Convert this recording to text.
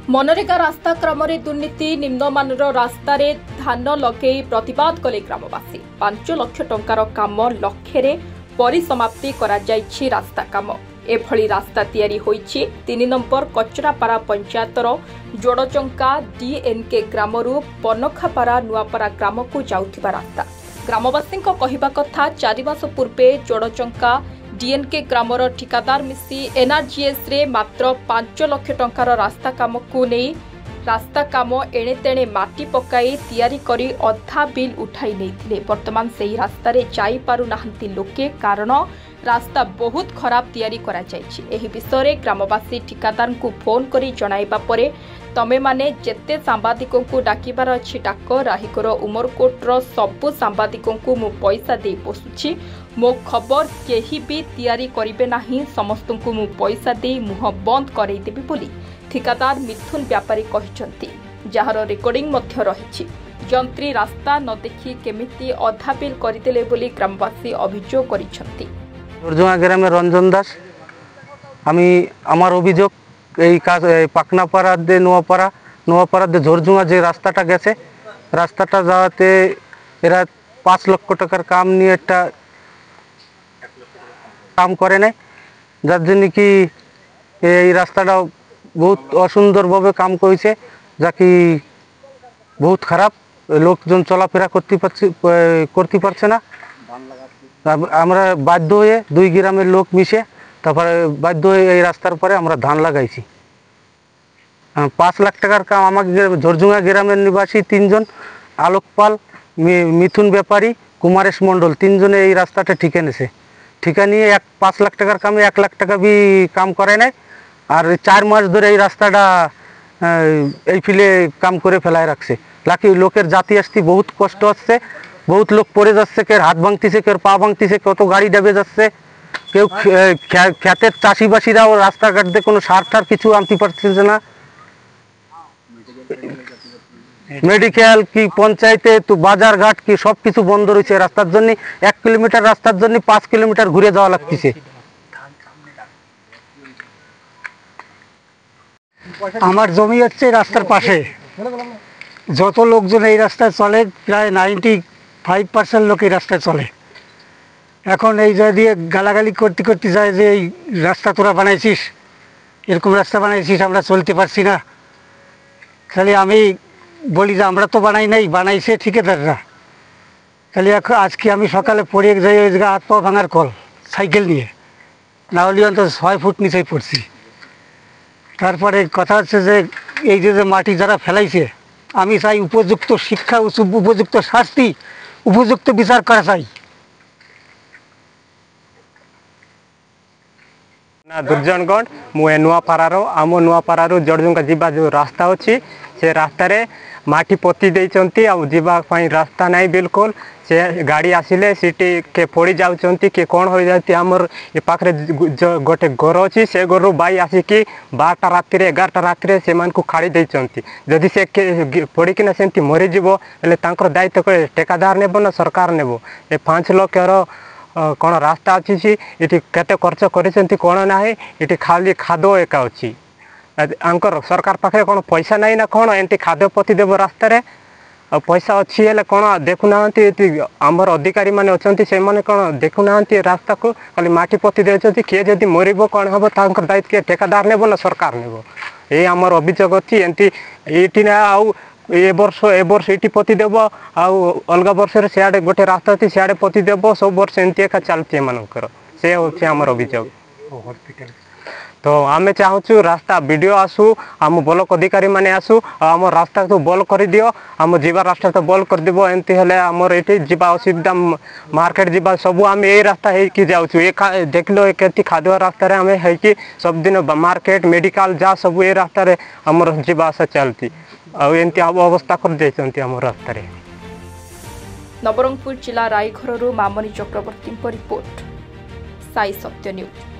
मनरेगा रास्ता क्रम दुर्नीति निम्नमानर रास्तार धान लगे प्रतिवाद कले ग्रामवासी 5 लाख टंकार काम लक्ष्य परिसमाप्ति रास्ता काम एभली रास्ता तैयारी होईछि 3 नंबर कचरापारा पंचायतर जोड़चंका डीएनके ग्रामरू पनखापारा नुआपारा ग्राम को जाउथिबा रास्ता ग्रामवासी कहवा कथा 4 मास पूर्वे जोड़चंका डीएनके ग्रामर ठिकादार मिसी एनआरजीएस रे मात्र 5 लाख टंकार रास्ता काम को नहीं रास्ता काम एणे तेणे माटी पकाई तैयारी करी अधा बिल उठाई नहीं वर्तमान से रास्ता रे जाई पारु नाहंती लोके कारण रास्ता बहुत खराब तैयारी करा जायछि। एही विषय ग्रामवासी ठिकादार को फोन करी जणाइबा परे तमे माने जेते सांबादिकों को डाकिबार अछि डाक राहिकर उमरकोटर सबु सांबादिकों को मु पैसा दे पोसुछि मो खबर केही भी तैयारी करिवे नाही समस्तों को मु पैसा दे मुह बंद करई देबी बोली ठिकादार मिथुन व्यापारी कहिसंती जहार रेकर्डिंग मध्य रहिछि। जंत्री रास्ता न देखि केमिति अधा बिल करिदेले बोली ग्रामवासी अभियोग करिसंती। जोरजुंगा ग्रामे रंजन दास आमी आमार अभियोग এই কাজ পাকনাপাড়া দিয়ে নোয়াপাড়া দিয়ে ঝোরজুঙ্গা যে রাস্তাটা গেছে রাস্তাটা যাওয়াতে এরা 5 লক্ষ টাকার কাম নিয়ে একটা কাম করে নাই যার জন্য কি এই রাস্তাটা বহুত অসুন্দরভাবে কাম করেছে যা কি বহুত খারাপ লোকজন চলাফেরা করতে পারছে না। আমরা বাধ্য হয়ে 2 গ্রামের লোক মিশে তারপরে বাধ্য হয়ে এই রাস্তার পরে আমরা ধান লাগাইছি। 5 লাখ টাকার কাম আমাদের ঝোরজুঙ্গা গ্রামের নিবাসী 3 জন আলোক পাল মিথুন ব্যাপারী কুমারেশ মণ্ডল 3 জনে এই রাস্তাটা ঠিকা নিয়েছে। ঠিকা নিয়ে 5 লাখ টাকার কামে 1 লাখ টাকা भी কাম করে নাই আর 4 মাস ধরে এই রাস্তাটা এই ফিলে কাম করে ফেলায় রাখছে। লাকি লোকের জাতি আসতে বহুত কষ্ট হচ্ছে বহুত লোক পড়ে যাচ্ছে কেউ হাত ভাঙতিছে কেউ পা ভাঙতিছে কত গাড়ি ডুবে যাচ্ছে কেউ খেতের চাষিবাসীরাও রাস্তাঘাট দিয়ে কোনো সার টার কিছু আনতে পারছে না। মেডিকেল কি পঞ্চায়েতে তো বাজার ঘাট কি সব কিছু বন্ধ রয়েছে রাস্তার জন্য 1 কিলোমিটার রাস্তার জন্য 5 কিলোমিটার ঘুরে যাওয়া লাগতেছে। আমার জমি হচ্ছে রাস্তার পাশে যত লোকজন এই রাস্তায় চলে প্রায় 95% লোক এই রাস্তায় চলে। এখন এই জায়গা দিয়ে গালাগালি করতে যায় যে এই রাস্তা তোরা বানাইছিস এরকম রাস্তা বানাইছিস আমরা চলতে পারছি না। খালি আমি বলি যে আমরা তো বানাই নাই বানাইছে ঠিকাদাররা। খালি এখন আজকে আমি সকালে পড়ে যাই ওই জায়গা হাত পা ভাঙার কল সাইকেল নিয়ে না হলে অন্তত 6 ফুট নিচেই পড়ছি। তারপরে কথা হচ্ছে যে এই যে মাটি যারা ফেলাইছে আমি চাই উপযুক্ত শিক্ষা উপযুক্ত শাস্তি উপযুক্ত বিচার করা চাই। ना दुर्जनगढ़ मुझे नुआपारार आम नुआपारार जोड़जुंगा जीवा जो रास्ता अच्छी से रास्तार माटी पोती देइचंती आ जीवाई रास्ता नहीं बिल्कुल से गाड़ी आसिले सीटी के पड़ी जाउचंती के कौन हो जाती आमर ए पाखरे गोटे घर अच्छी से घर बाई आसिकी 12टा राति 11टा राति से मानकु खाड़ी देइचंती जदि से पड़िकिना सेमती मरीजिव हेले तांकर दायित्व करे ठेकादार नेबो ना सरकार नेबो। ए 5 लाखर कौन रास्ता अच्छी ये केते खर्च करिसेंती कौन ना ये खाली खाद एका अच्छी आंकर सरकार पाखे कौन पैसा नहीं ना कौन एंटी खाद्य पति देव रास्तार पैसा अच्छी है कौन देखुना आमर अधिकारी माने अच्छे से माने कौन देखुना रास्ता को खाली माटी पति देते किए जदि मरब कौन हम तांकर दायित्व किए ठेकादार नेब ना सरकार नेब ये आमर अभियोग अच्छी एंती ये ना आउ ए वर्ष ये पति देव आउ अलग वर्ष सियाड़े गोटे रास्ता अच्छी सियाड़े पति देव सब वर्ष एमती एका चलती एमनकर से हूँ आमर अभियोग। तो आम चाहूँ रास्ता वीडियो आसू आम ब्लॉक अधिकारी माने आसू आम रास्ता तो बल कर दियो आम जीवा रास्ता तो बल कर देव एमती हेले आमर ये जीवा असुविधा मार्केट जीवा सब आम ये रास्ता है जाऊँ ये देख लो के खादुआ रास्तार आम है सब दिन मार्केट मेडिकल जा सब ये रास्तार आमर जीवा आसा चलती एमती अवस्था कर देइचंती आम रास्तार। नवरंगपुर जिला रायघर मामनी चक्रवर्ती रिपोर्ट साई सत्य न्यूज।